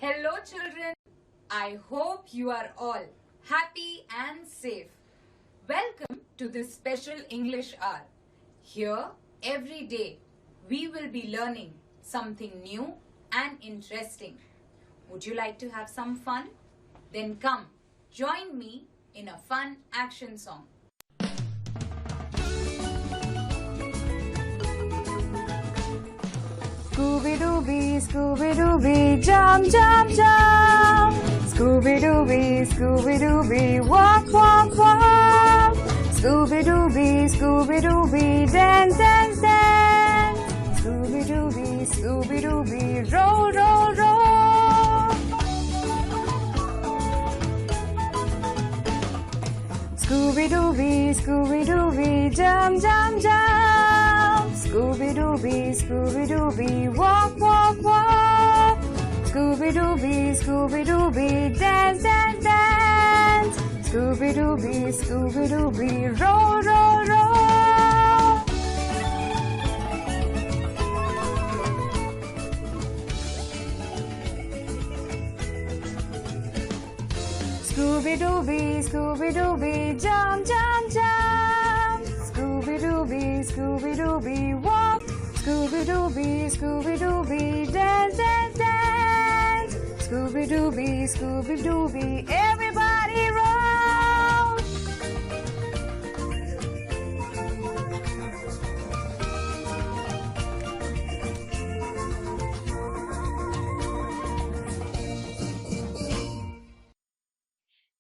Hello children, I hope you are all happy and safe. Welcome to this special English hour. Here, every day, we will be learning something new and interesting. Would you like to have some fun? Then come, join me in a fun action song. Scooby-Dooby, Scooby-Dooby, jump, jump, jump. Scooby-Dooby, Scooby-Dooby, walk, walk, walk. Scooby-Dooby, Scooby-Dooby, dance, dance, dance. Scooby-Dooby, Scooby-Dooby, roll, roll, roll. Scooby-Dooby, Scooby-Dooby, jump, jump, jump. Scooby-Dooby, Scooby-Dooby, walk, walk, walk. Scooby-Dooby, Scooby-Dooby, dance, dance, dance. Scooby-Dooby, Scooby-Dooby, roll, roll, roll. Scooby-Dooby, Scooby-Dooby, jump, jump, jump. Scooby-Dooby, Scooby-Dooby, walk. Scooby-Dooby, Scooby-Dooby, dance, dance, dance. Scooby-Dooby, Scooby-Dooby, everybody roll.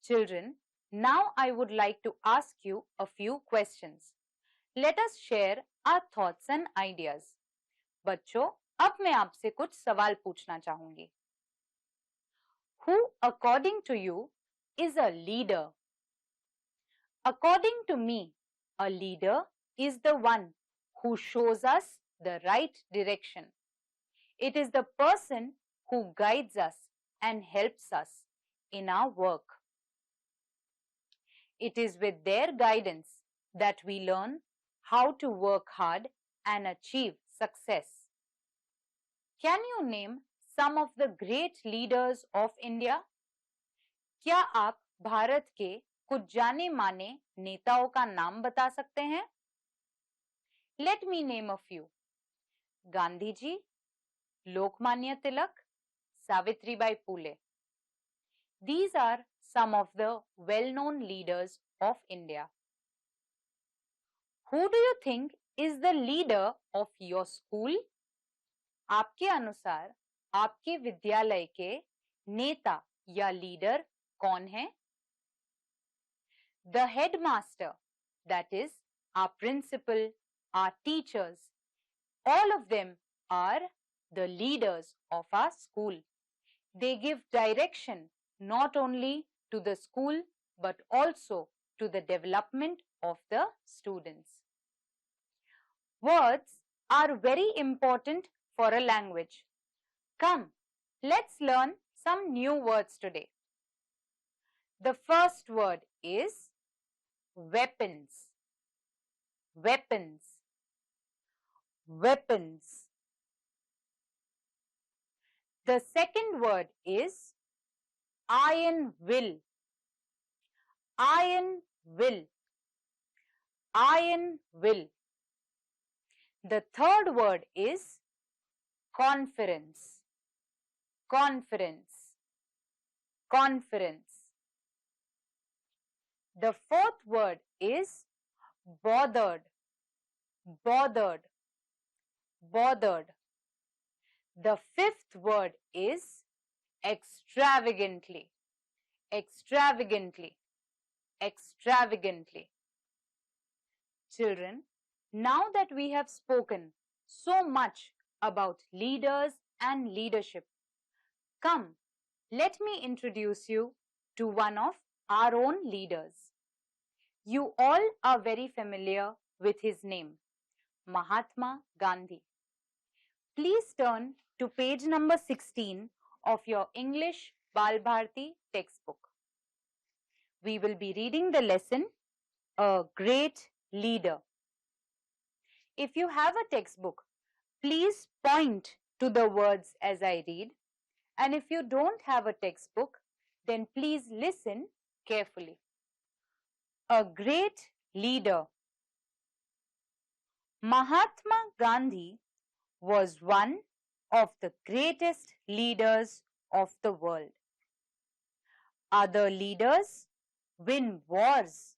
Children, now I would like to ask you a few questions. Let us share our thoughts and ideas. बच्चों, अब मैं आपसे कुछ सवाल पूछना चाहूंगी. Who, according to you, is a leader? According to me, a leader is the one who shows us the right direction. It is the person who guides us and helps us in our work. It is with their guidance that we learn how to work hard and achieve success. Can you name some of the great leaders of India? क्या आप भारत के कुछ जाने माने नेताओं का नाम बता सकते हैं? Let me name a few. Gandhi ji, Lokmanya Tilak, Savitribai Phule. These are some of the well-known leaders of India. Who do you think is the leader of your school? आपके अनुसार आपके विद्यालय के नेता या लीडर कौन है? The headmaster, that is, our principal, our teachers, all of them are the leaders of our school. They give direction not only to the school but also to the development of the students. Words are very important for a language. Come, let's learn some new words today. The first word is weapons. Weapons. Weapons. The second word is iron will. Iron will. Iron will. The third word is conference. Conference. Conference. The fourth word is bothered. Bothered. Bothered. The fifth word is extravagantly. Extravagantly. Extravagantly. Children, now that we have spoken so much about leaders and leadership, come, let me introduce you to one of our own leaders. You all are very familiar with his name, Mahatma Gandhi. Please turn to page number 16 of your English Bal Bharati textbook. We will be reading the lesson, A Great Leader. If you have a textbook, please point to the words as I read And if you don't have a textbook, then please listen carefully. A great leader. Mahatma Gandhi was one of the greatest leaders of the world. Other leaders win wars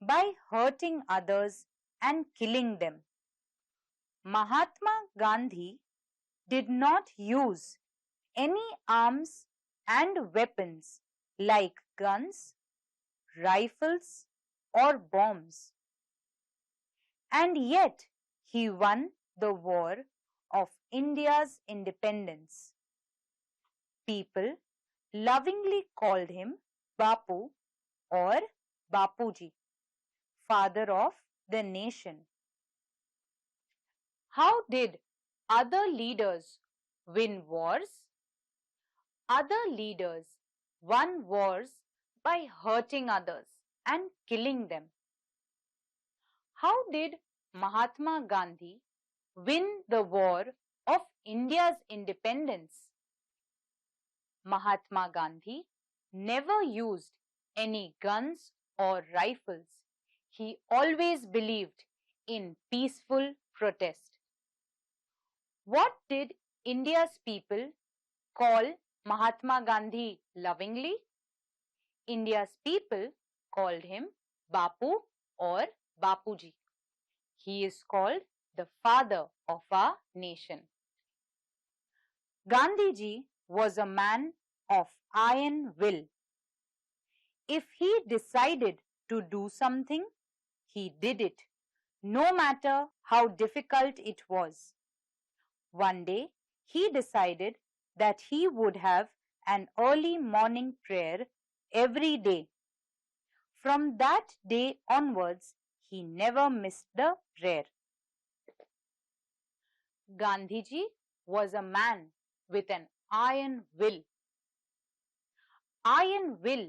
by hurting others and killing them. Mahatma Gandhi did not use any arms and weapons like guns, rifles, or bombs. And yet he won the war of India's independence. People lovingly called him Bapu or Bapuji, father of the nation. How did other leaders win wars? Other leaders won wars by hurting others and killing them. How did Mahatma Gandhi win the war of India's independence? Mahatma Gandhi never used any guns or rifles. He always believed in peaceful protest. What did India's people call Mahatma Gandhi lovingly? India's people called him Bapu or Bapuji. He is called the father of our nation. Gandhiji was a man of iron will. If he decided to do something, he did it, no matter how difficult it was. One day, he decided that he would have an early morning prayer every day. From that day onwards, he never missed the prayer. Gandhiji was a man with an iron will. Iron will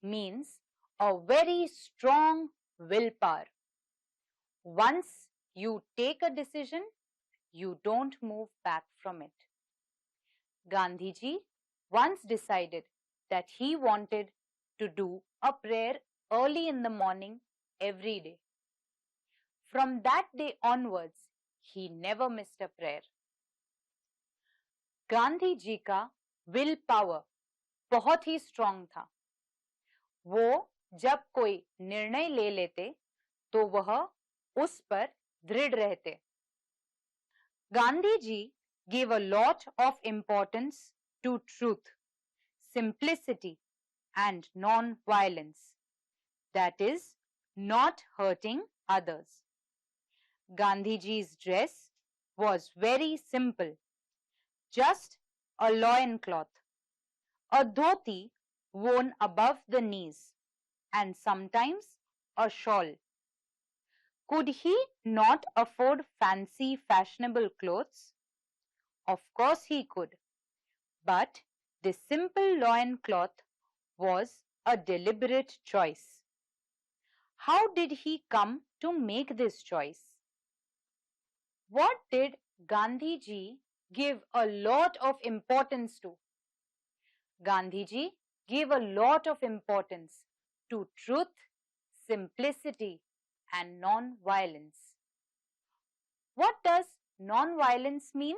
means a very strong willpower. Once you take a decision, you don't move back from it. Gandhiji once decided that he wanted to do a prayer early in the morning every day. From that day onwards, he never missed a prayer. Gandhi ji का will power बहुत ही strong था. वो जब कोई निर्णय ले लेते तो वह उस पर दृढ़ रहते. Gandhi ji gave a lot of importance to truth, simplicity, and non-violence. That is, not hurting others. Gandhiji's dress was very simple, just a loincloth, a dhoti worn above the knees, and sometimes a shawl. Could he not afford fancy fashionable clothes? Of course he could, but this simple loincloth was a deliberate choice. How did he come to make this choice? What did Gandhiji give a lot of importance to? Gandhiji gave a lot of importance to truth, simplicity, and non-violence. What does non-violence mean?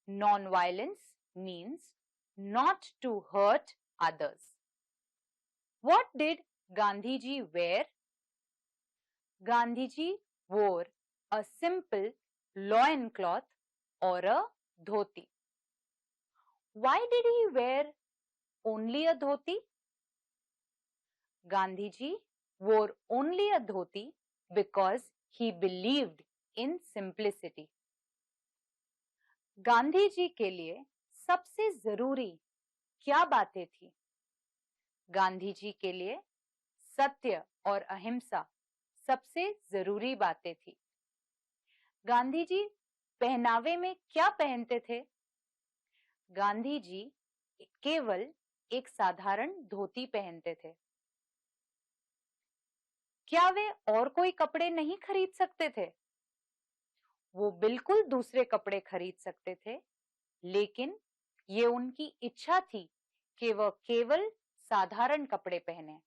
Non-violence means not to hurt others. What did Gandhiji wear? Gandhiji wore a simple loincloth or a dhoti. Why did he wear only a dhoti? Gandhiji wore only a dhoti because he believed in simplicity. Gandhi ji के लिए सबसे जरूरी क्या बातें थी? गांधी जी के लिए सत्य और अहिंसा सबसे जरूरी बातें थी. गांधी जी पहनावे में क्या पहनते थे? गांधी जी केवल एक साधारण धोती पहनते थे. क्या वे और कोई कपड़े नहीं खरीद सकते थे? वो बिल्कुल दूसरे कपड़े खरीद सकते थे, लेकिन ये उनकी इच्छा थी कि वह केवल साधारण कपड़े पहने।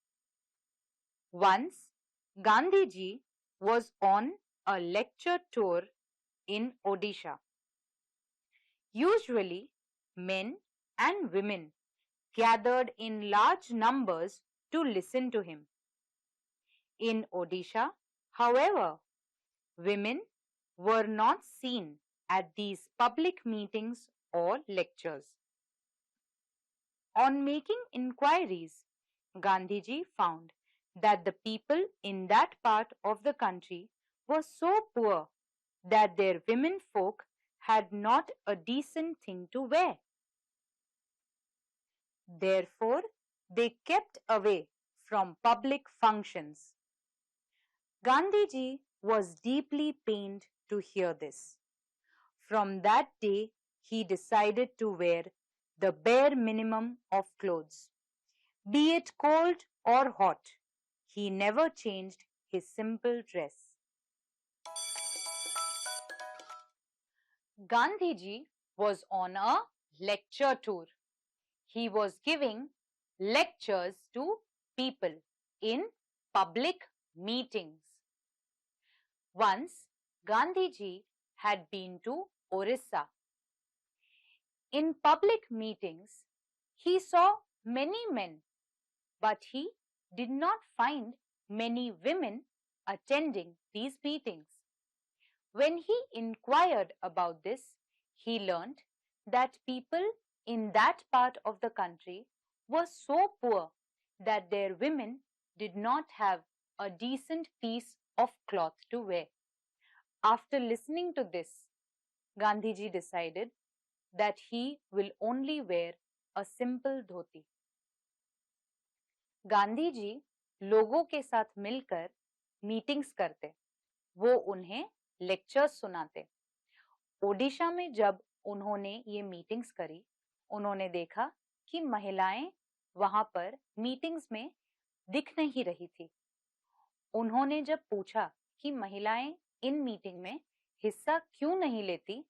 Once, Gandhi ji was on a lecture tour in Odisha. Usually, men and women gathered in large numbers to listen to him. In Odisha, however, women were not seen at these public meetings or lectures. On making inquiries, Gandhiji found that the people in that part of the country were so poor that their women folk had not a decent thing to wear. Therefore, they kept away from public functions. Gandhiji was deeply pained to hear this. From that day, he decided to wear the bare minimum of clothes. Be it cold or hot, he never changed his simple dress. Gandhiji was on a lecture tour. He was giving lectures to people in public meetings. Once, Gandhiji had been to Orissa. In public meetings, he saw many men, but he did not find many women attending these meetings. When he inquired about this, he learned that people in that part of the country were so poor that their women did not have a decent piece of cloth to wear. After listening to this, Gandhiji decided that he will only wear a simple dhoti. Gandhi ji लोगों के साथ मिलकर meetings करते, वो उन्हें lectures सुनाते। ओडिशा में जब उन्होंने ये मीटिंग्स करी, उन्होंने देखा कि महिलाएं वहां पर मीटिंग्स में दिख नहीं रही थी। उन्होंने जब पूछा कि महिलाएं इन मीटिंग में हिस्सा क्यों नहीं लेती,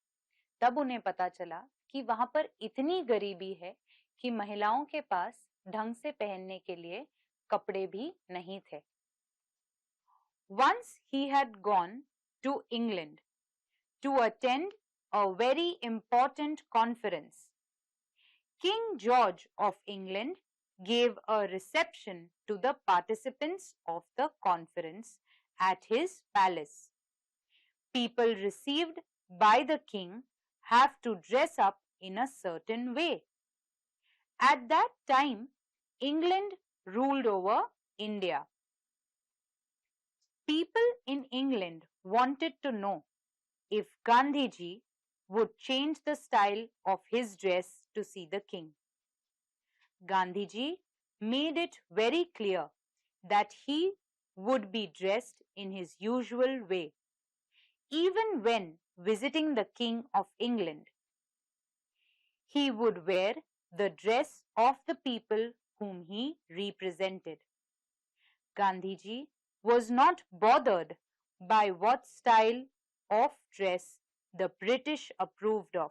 तब उन्हें पता चला कि वहां पर इतनी गरीबी है कि महिलाओं के पास ढंग से पहनने के लिए कपड़े भी नहीं थे। Once he had gone to England to attend a very important conference. King George of England gave a reception to the participants of the conference at his palace. People received by the king have to dress up in a certain way. At that time, England ruled over India. People in England wanted to know if Gandhiji would change the style of his dress to see the king. Gandhiji made it very clear that he would be dressed in his usual way, even when visiting the King of England. He would wear the dress of the people whom he represented. Gandhiji was not bothered by what style of dress the British approved of,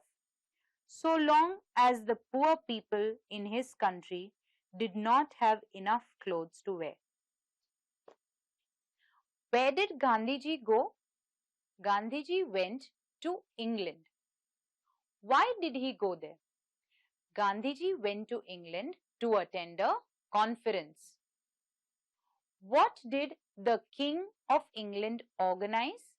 so long as the poor people in his country did not have enough clothes to wear. Where did Gandhiji go? Gandhiji went to England. Why did he go there? Gandhiji went to England to attend a conference. What did the King of England organize?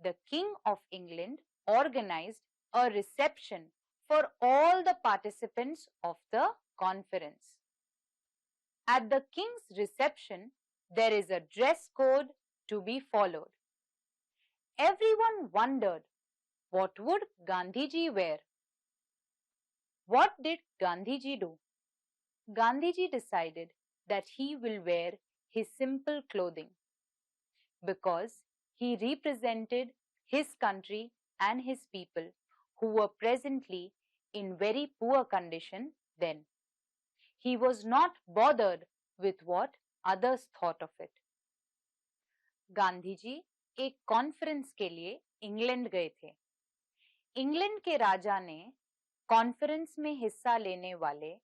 The King of England organized a reception for all the participants of the conference. At the King's reception, there is a dress code to be followed. Everyone wondered, what would Gandhiji wear? What did Gandhiji do? Gandhiji decided that he will wear his simple clothing because he represented his country and his people who were presently in very poor condition then. He was not bothered with what others thought of it. Gandhiji एक conference के लिए England गए थे। England के राजा ने conference में हिस्सा लेने वाले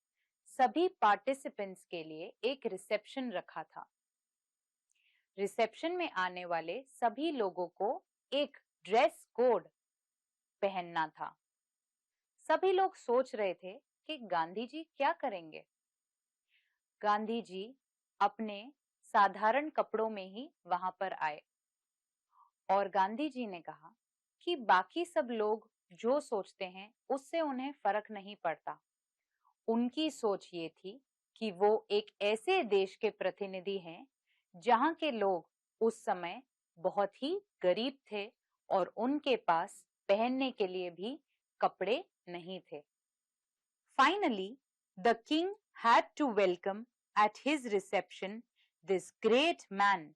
सभी पार्टिसिपेंट्स के लिए एक रिसेप्शन रखा था। रिसेप्शन में आने वाले सभी लोगों को एक ड्रेस कोड पहनना था। सभी लोग सोच रहे थे कि गांधी जी क्या करेंगे। गांधी जी अपने साधारण कपड़ों में ही वहां पर आए और गांधी जी ने कहा कि बाकी सब लोग जो सोचते हैं उससे उन्हें फर्क नहीं पड़ता। उनकी सोच ये थी कि वो एक ऐसे देश के प्रतिनिधि हैं जहां के लोग उस समय बहुत ही गरीब थे और उनके पास पहनने के लिए भी कपड़े नहीं थे। Finally, the king had to welcome at his reception this great man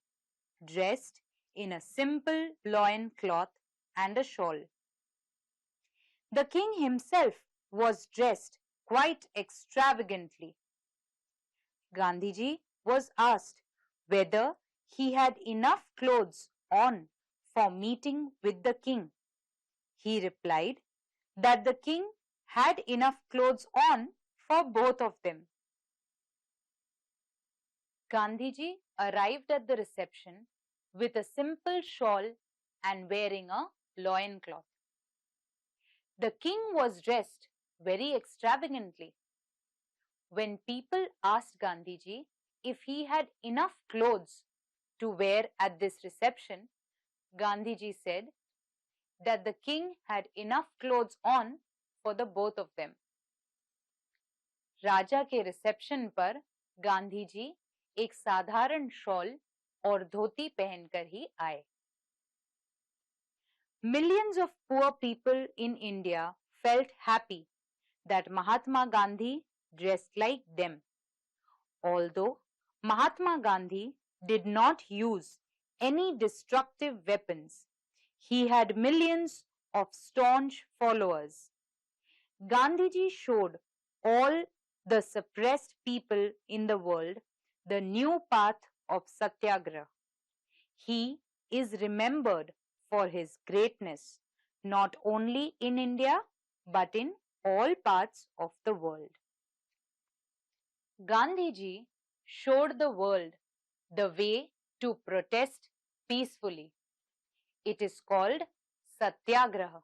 dressed in a simple loin cloth and a shawl. The king himself was dressed quite extravagantly. Gandhiji was asked whether he had enough clothes on for meeting with the king. He replied that the king had enough clothes on for both of them. Gandhiji arrived at the reception with a simple shawl and wearing a loincloth. The king was dressed very extravagantly. When people asked Gandhiji if he had enough clothes to wear at this reception, Gandhiji said that the king had enough clothes on for the both of them. राजा के reception पर गांधी जी एक साधारण shawl और धोती पहनकर ही आए। Millions of poor people in India felt happy that Mahatma Gandhi dressed like them. Although Mahatma Gandhi did not use any destructive weapons, he had millions of staunch followers. Gandhiji showed all the suppressed people in the world the new path of Satyagraha. He is remembered for his greatness not only in India but in all parts of the world. Gandhiji showed the world the way to protest peacefully. It is called Satyagraha,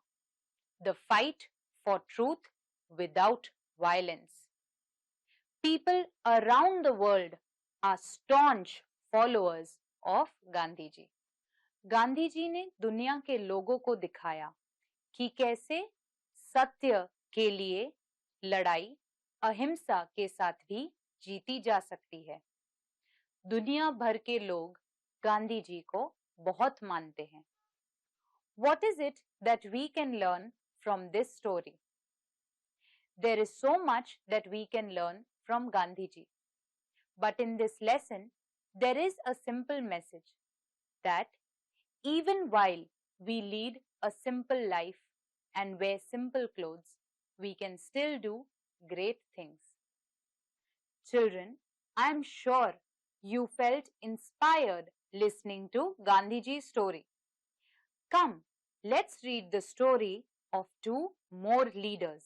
the fight for truth without violence. People around the world are staunch followers of Gandhiji. Gandhiji ने दुनिया के लोगों को दिखाया कि कैसे सत्य के लिए लड़ाई अहिंसा के साथ भी जीती जा सकती है। दुनिया भर के लोग गांधी जी को बहुत मानते हैं। What is it that we can learn from this story? There is so much that we can learn from Gandhi ji. But in this lesson, there is a simple message that even while we lead a simple life and wear simple clothes, we can still do great things. Children, I am sure you felt inspired listening to Gandhiji's story. Come, let's read the story of two more leaders.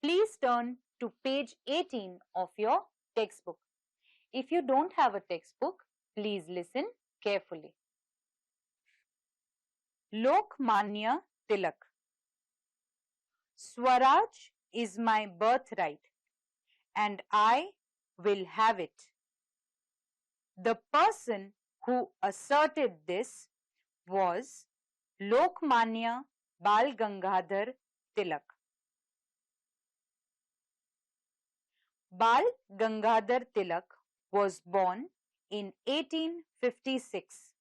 Please turn to page 18 of your textbook. If you don't have a textbook, please listen carefully. Lokmanya Tilak. Swaraj is my birthright and I will have it. The person who asserted this was Lokmanya Bal Gangadhar Tilak. Bal Gangadhar Tilak was born in 1856.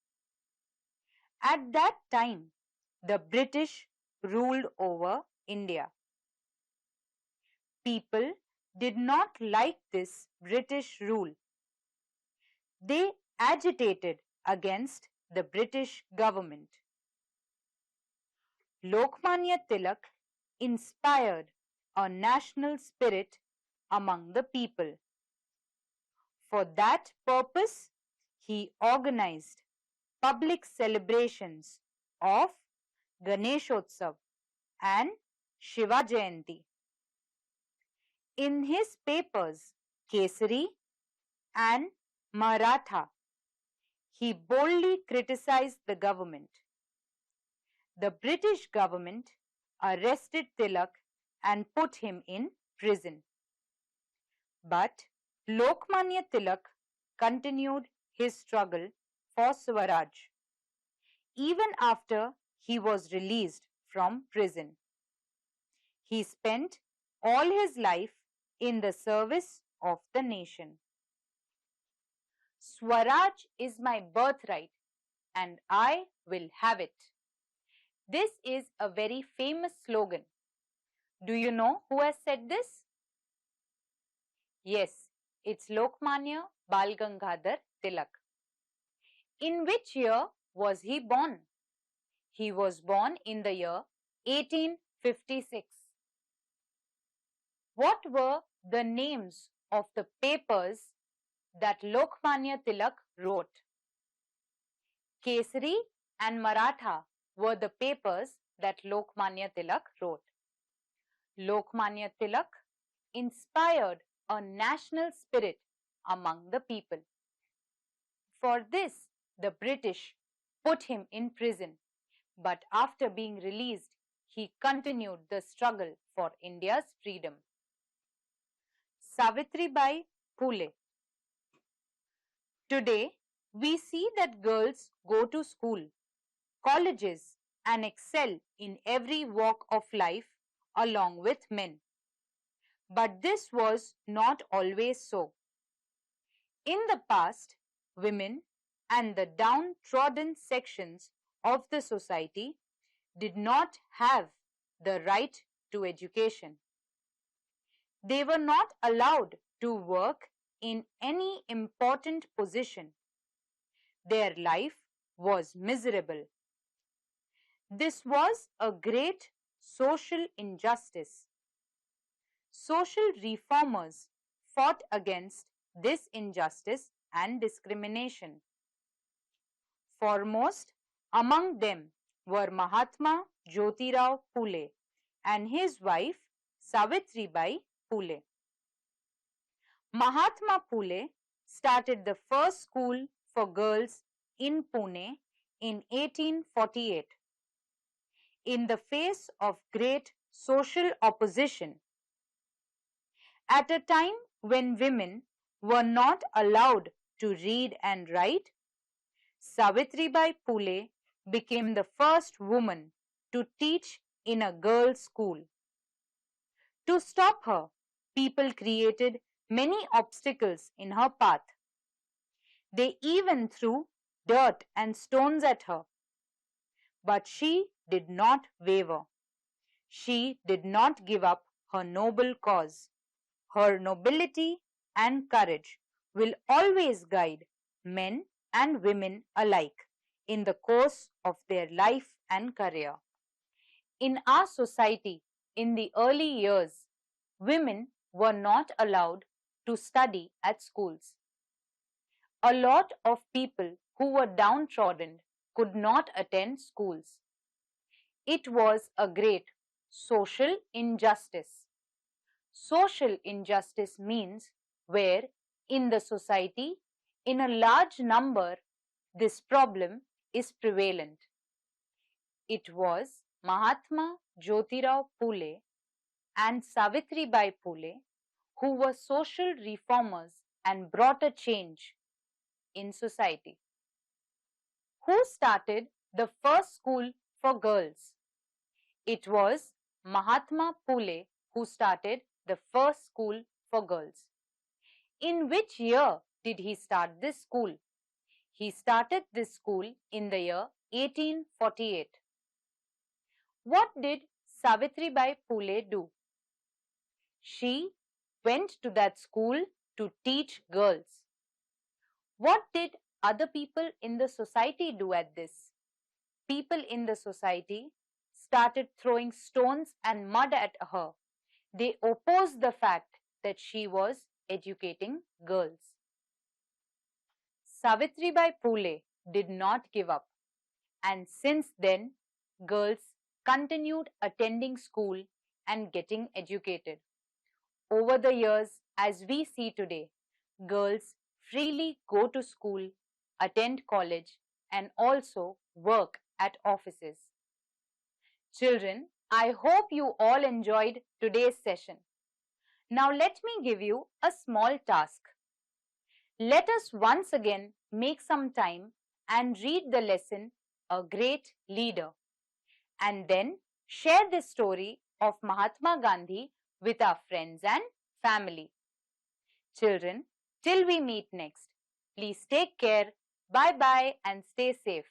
At that time, the British ruled over India. People did not like this British rule. They agitated against the British government. Lokmanya Tilak inspired a national spirit among the people. For that purpose, he organized public celebrations of Ganeshotsav and Shiva Jayanti In his papers, Kesari and Maratha, he boldly criticized the government. The British government arrested Tilak and put him in prison. But Lokmanya Tilak continued his struggle for Swaraj even after he was released from prison. He spent all his life in the service of the nation. Swaraj is my birthright and I will have it. This is a very famous slogan. Do you know who has said this? Yes, it's Lokmanya Bal Gangadhar Tilak. In which year was he born? He was born in the year 1856. What were the names of the papers that Lokmanya Tilak wrote? Kesari and Maratha were the papers that Lokmanya Tilak wrote. Lokmanya Tilak inspired a national spirit among the people. For this, the British put him in prison, but after being released, he continued the struggle for India's freedom. Savitribai Phule. Today, we see that girls go to school, colleges, and excel in every walk of life along with men. But this was not always so. In the past, women and the downtrodden sections of the society did not have the right to education. They were not allowed to work in any important position. Their life was miserable. This was a great social injustice. Social reformers fought against this injustice and discrimination. Foremost among them were Mahatma Jyotirao Phule and his wife Savitribai Phule. Mahatma Phule started the first school for girls in Pune in 1848. In the face of great social opposition, at a time when women were not allowed to read and write, Savitribai Phule became the first woman to teach in a girls' school. To stop her, people created many obstacles in her path. They even threw dirt and stones at her. But she did not waver. She did not give up her noble cause. Her nobility and courage will always guide men and women alike in the course of their life and career. In our society, in the early years, women were not allowed to study at schools. A lot of people who were downtrodden could not attend schools. It was a great social injustice. Social injustice means where in the society, in a large number, this problem is prevalent. It was Mahatma Jyotirao Phule and Savitribai Phule who were social reformers and brought a change in society. Who started the first school for girls? It was Mahatma Phule who started the first school for girls. In which year did he start this school? He started this school in the year 1848. What did Savitribai Phule do? She went to that school to teach girls. What did other people in the society do at this? People in the society started throwing stones and mud at her. They opposed the fact that she was educating girls. Savitribai Phule did not give up, and since then, girls continued attending school and getting educated. over the years, as we see today, girls freely go to school, attend college, and also work at offices. Children, I hope you all enjoyed today's session. Now let me give you a small task. Let us once again make some time and read the lesson, A Great Leader, and then share this story of Mahatma Gandhi with our friends and family. Children, till we meet next, please take care, bye bye, and stay safe.